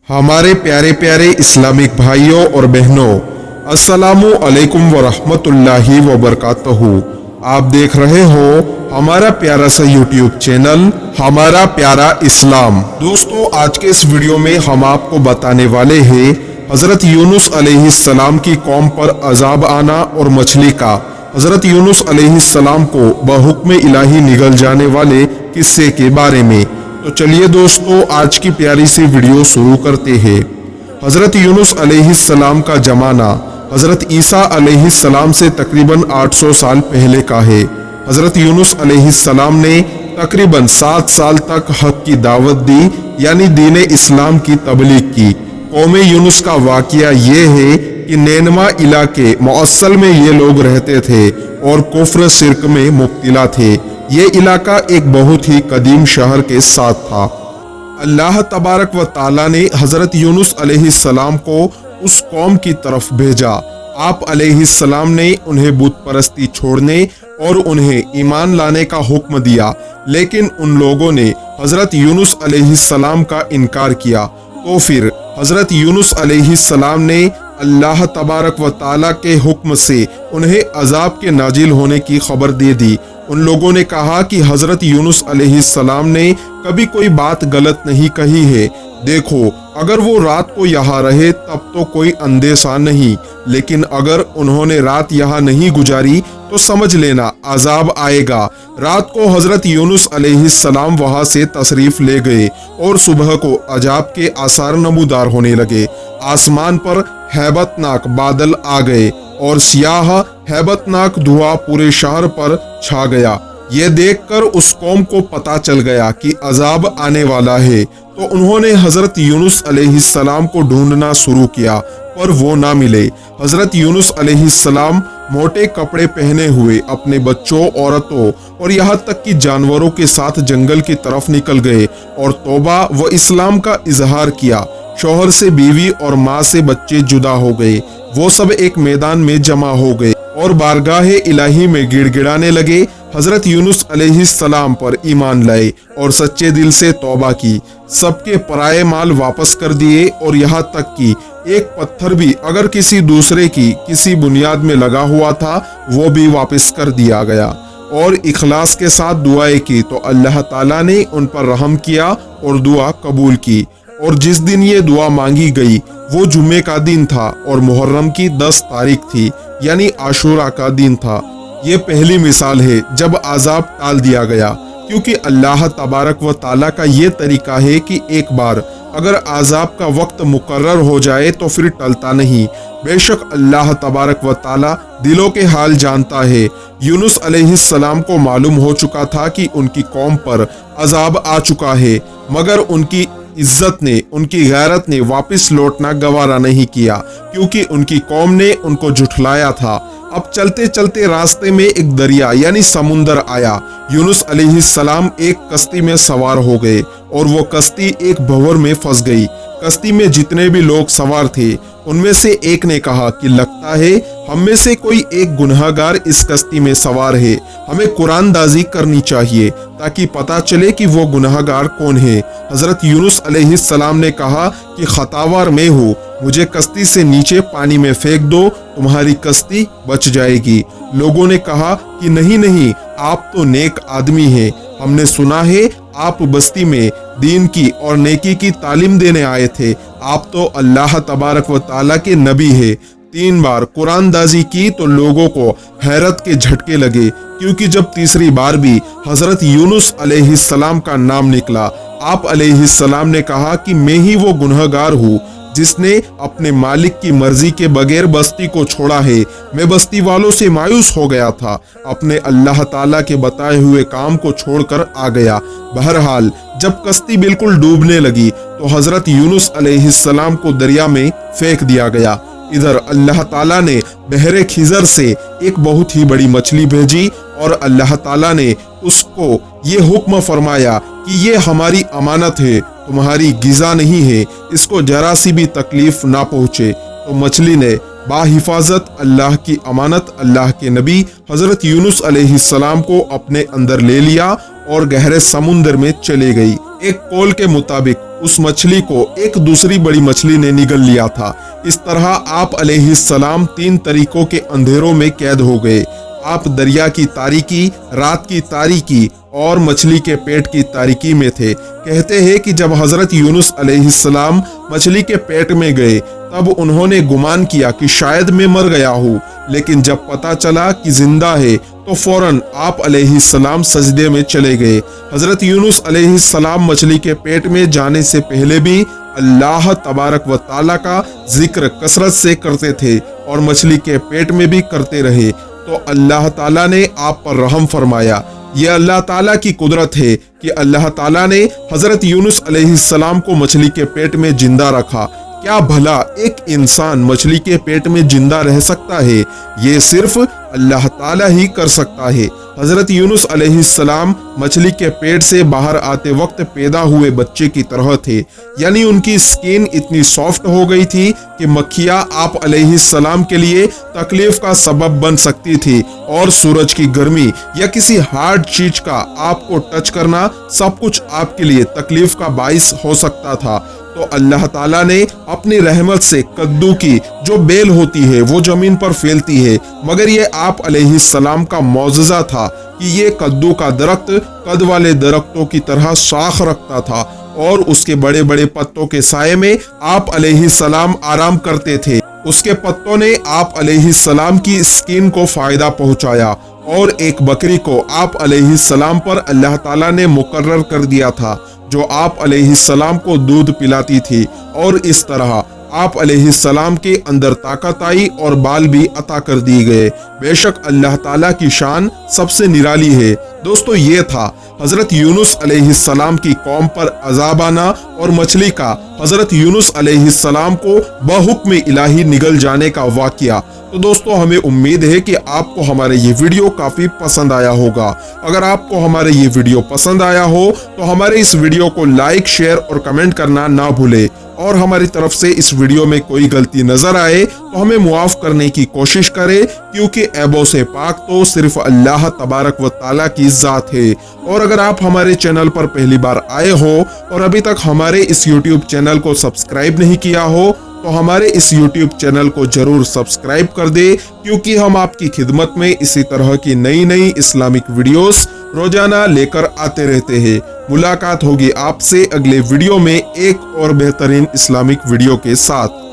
हमारे प्यारे प्यारे इस्लामिक भाइयों और बहनों, अस्सलामु अलैकुम व रहमतुल्लाहि व बरकातहू। आप देख रहे हो हमारा प्यारा सा यूट्यूब चैनल हमारा प्यारा इस्लाम। दोस्तों, आज के इस वीडियो में हम आपको बताने वाले हैं हज़रत यूनुस अलैहिस्सलाम की कौम पर अजाब आना और मछली का हज़रत यूनुस अलैहिस्सलाम को बहुक्म इलाही निगल जाने वाले किस्से के बारे में। तो चलिए दोस्तों, आज की प्यारी सी वीडियो शुरू करते हैं। हज़रत यूनुस अलैहिस्सलाम का जमाना हज़रत ईसा अलैहिस्सलाम से तकरीबन 800 साल पहले का है। हज़रत यूनुस अलैहिस्सलाम ने तकरीबन 7 साल तक हक की दावत दी, यानी दीन इस्लाम की तबलीग की। कौम यूनुस का वाक़या ये है कि नैनवा इलाके मौसल में ये लोग रहते थे और कुफ्र शिर्क में मुब्तला थे। ये इलाका एक बहुत ही कदीम शहर के साथ था। अल्लाह तबारक व ताला ने हज़रत यूनुस अलैहिस्सलाम को उस कौम की तरफ भेजा। आप अलैहिस्सलाम ने उन्हें बुत परस्ती छोड़ने और उन्हें ईमान लाने का हुक्म दिया, लेकिन उन लोगों ने हज़रत यूनुस अलैहिस्सलाम का इनकार किया। तो फिर हज़रत यूनुस अलैहिस्सलाम ने अल्लाह तबारक व ताला के हुक्म से उन्हें अजाब के नाजिल होने की खबर दे दी। उन लोगों ने कहा कि हज़रत यूनुस अलैहिस्सलाम ने कभी कोई बात गलत नहीं कही है। देखो, अगर वो रात को यहाँ रहे तब तो कोई अंदेशा नहीं, लेकिन अगर उन्होंने रात यहाँ नहीं गुजारी तो समझ लेना अजाब आएगा। रात को हज़रत यूनुस अलैहिस्सलाम वहाँ से तशरीफ ले गए और सुबह को अजाब के आसार नमूदार होने लगे। आसमान पर हैबतनाक बादल आ गए और सियाह हैबतनाक धुआं पूरे शहर पर छा गया। ये देखकर उस कौम को पता चल गया कि अजाब आने वाला है, तो उन्होंने हज़रत यूनुस अलैहिस्सलाम को ढूंढना शुरू किया, पर वो ना मिले। हज़रत यूनुस अलैहिस्सलाम मोटे कपड़े पहने हुए अपने बच्चों, औरतों और यहाँ तक कि जानवरों के साथ जंगल की तरफ निकल गए और तौबा व इस्लाम का इजहार किया। शौहर से बीवी और माँ से बच्चे जुदा हो गए। वो सब एक मैदान में जमा हो गए और बारगाहे इलाही में गिड़गिड़ाने लगे। हज़रत यूनुस अलैहिस्सलाम पर ईमान लाए और सच्चे दिल से तौबा की। सबके पराये माल वापस कर दिए और यहाँ तक कि एक पत्थर भी अगर किसी दूसरे की किसी बुनियाद में लगा हुआ था वो भी वापस कर दिया गया। और इखलास के साथ दुआएं की तो अल्लाह ताला ने उन पर रहम किया और दुआ कबूल की। और जिस दिन ये दुआ मांगी गई वो जुम्मे का दिन था और मुहर्रम की 10 तारीख थी, यानी आशूरा का दिन था। ये पहली मिसाल है जब अजाब टाल दिया गया, क्योंकि अल्लाह तबारक व ताला का ये तरीका है कि एक बार अगर अजाब का वक्त मुकर्रर हो जाए तो फिर टलता नहीं। बेशक अल्लाह तबारक व ताला दिलों के हाल जानता है। यूनुस अलैहिस्सलाम को मालूम हो चुका था कि उनकी कौम पर अजाब आ चुका है, मगर उनकी इज्जत ने, उनकी गैरत ने वापस लौटना गवारा नहीं किया, क्योंकि उनकी कौम ने उनको झुठलाया था। अब चलते चलते रास्ते में एक दरिया यानी समुंदर आया। यूनुस अलैहिस्सलाम एक कश्ती में सवार हो गए और वो कश्ती एक भंवर में फंस गई। कश्ती में जितने भी लोग सवार थे उनमें से एक ने कहा कि लगता है हम में से कोई एक गुनहगार इस कश्ती में सवार है, हमें कुरानदाजी करनी चाहिए ताकि पता चले कि वो गुनहगार कौन है। हज़रत यूनुस अलैहिस्सलाम ने कहा कि खतावार मैं हूँ, मुझे कश्ती से नीचे पानी में फेंक दो, तुम्हारी कश्ती बच जाएगी। लोगों ने कहा कि नहीं नहीं, आप तो नेक आदमी हैं, हमने सुना है आप बस्ती में दीन की और नेकी की तालीम देने आए थे, आप तो अल्लाह तबारक व ताला के नबी है। 3 बार कुरानदाजी की तो लोगों को हैरत के झटके लगे, क्योंकि जब तीसरी बार भी हज़रत यूनुस अलैहिस्सलाम का नाम निकला, आप अलैहिस्सलाम ने कहा कि मैं ही वो गुनहगार हूँ जिसने अपने मालिक की मर्जी के बगैर बस्ती को छोड़ा है। मैं बस्ती वालों से मायूस हो गया था, अपने अल्लाह ताला के बताए हुए काम को छोड़कर आ गया। बहरहाल जब कश्ती बिल्कुल डूबने लगी तो हज़रत यूनुस अलैहिस्सलाम को दरिया में फेंक दिया गया। इधर अल्लाह ताला ने बहरे खिजर से एक बहुत ही बड़ी मछली भेजी और अल्लाह ताला ने उसको ये हुक्म फरमाया कि ये हमारी अमानत है, तुम्हारी गिज़ा नहीं है, इसको जरा सी भी तकलीफ ना पहुँचे। तो मछली ने बाहिफाजत अल्लाह की अमानत अल्लाह के नबी हज़रत यूनुस अलैहिस्सलाम को अपने अंदर ले लिया और गहरे समुंदर में चले गई। एक कौल के मुताबिक उस मछली को एक दूसरी बड़ी मछली ने निगल लिया था। इस तरह आप अलैहिस्सलाम 3 तरीकों के अंधेरों में कैद हो गए। आप दरिया की तारीकी, रात की तारीकी और मछली के पेट की तारीकी में थे। कहते हैं कि जब हजरत यूनुस अलैहिस्सलाम मछली के पेट में गए तब उन्होंने गुमान किया कि शायद मैं मर गया हूँ, लेकिन जब पता चला कि जिंदा है तो फौरन आप अलैहिस्सलाम सजदे में चले गए। हजरत यूनुस अलैहिस्सलाम मछली के पेट में जाने से पहले भी अल्लाह तबारक व ताला का जिक्र कसरत से करते थे और मछली के पेट में भी करते रहे, तो अल्लाह ताला ने आप पर रहम फरमाया। ये अल्लाह ताला की कुदरत है कि अल्लाह ताला ने हजरत यूनुस अलैहिस्सलाम को मछली के पेट में जिंदा रखा। क्या भला एक इंसान मछली के पेट में जिंदा रह सकता है? ये सिर्फ अल्लाह ताला ही कर सकता है। हजरत यूनुस अलैहिस्सलाम मछली के पेट से बाहर आते वक्त पैदा हुए बच्चे की तरह थे, यानी उनकी स्किन इतनी सॉफ्ट हो गई थी कि मक्खियां आप अलैहिस्सलाम के लिए तकलीफ का सबब बन सकती थी और सूरज की गर्मी या किसी हार्ड चीज का आपको टच करना सब कुछ आपके लिए तकलीफ का बाइस हो सकता था। तो अल्लाह ताला ने अपनी रहमत से कद्दू की जो बेल होती है वो जमीन पर फैलती है, मगर ये आप अलैहिस्सलाम का मौजज़ा था कि ये कद्दू का दरख्त कद वाले दरख्तों की तरह शाख रखता था और उसके बड़े बड़े पत्तों के साये में आप अलैहिस्सलाम आराम करते थे। उसके पत्तों ने आप अलैहिस्सलाम की स्किन को फायदा पहुंचाया और एक बकरी को आप अलैहिस्सलाम पर अल्लाह ताला ने मुकर्रर कर दिया था जो आप अलैहिस्सलाम को दूध पिलाती थी, और इस तरह आप अलैहिस्सलाम के अंदर ताकत आई और बाल भी अता कर दिए गए। बेशक अल्लाह ताला की शान सबसे निराली है। दोस्तों, ये था हजरत यूनुस अलैहिस्सलाम की कौम पर अजाब आना और मछली का हजरत यूनुस अलैहिस्सलाम को बहुक्म इलाही निगल जाने का वाकया। तो दोस्तों, हमें उम्मीद है कि आपको हमारे ये वीडियो काफी पसंद आया होगा। अगर आपको हमारे ये वीडियो पसंद आया हो तो हमारे इस वीडियो को लाइक, शेयर और कमेंट करना ना भूले, और हमारी तरफ से इस वीडियो में कोई गलती नजर आए तो हमें मुआफ करने की कोशिश करें, क्योंकि ऐबों से पाक तो सिर्फ अल्लाह तबारक व ताला की जात है। और अगर आप हमारे चैनल पर पहली बार आए हो और अभी तक हमारे इस यूट्यूब चैनल को सब्सक्राइब नहीं किया हो तो हमारे इस यूट्यूब चैनल को जरूर सब्सक्राइब कर दे, क्योंकि हम आपकी खिदमत में इसी तरह की नई नई इस्लामिक वीडियोस रोजाना लेकर आते रहते हैं। मुलाकात होगी आपसे अगले वीडियो में एक और बेहतरीन इस्लामिक वीडियो के साथ।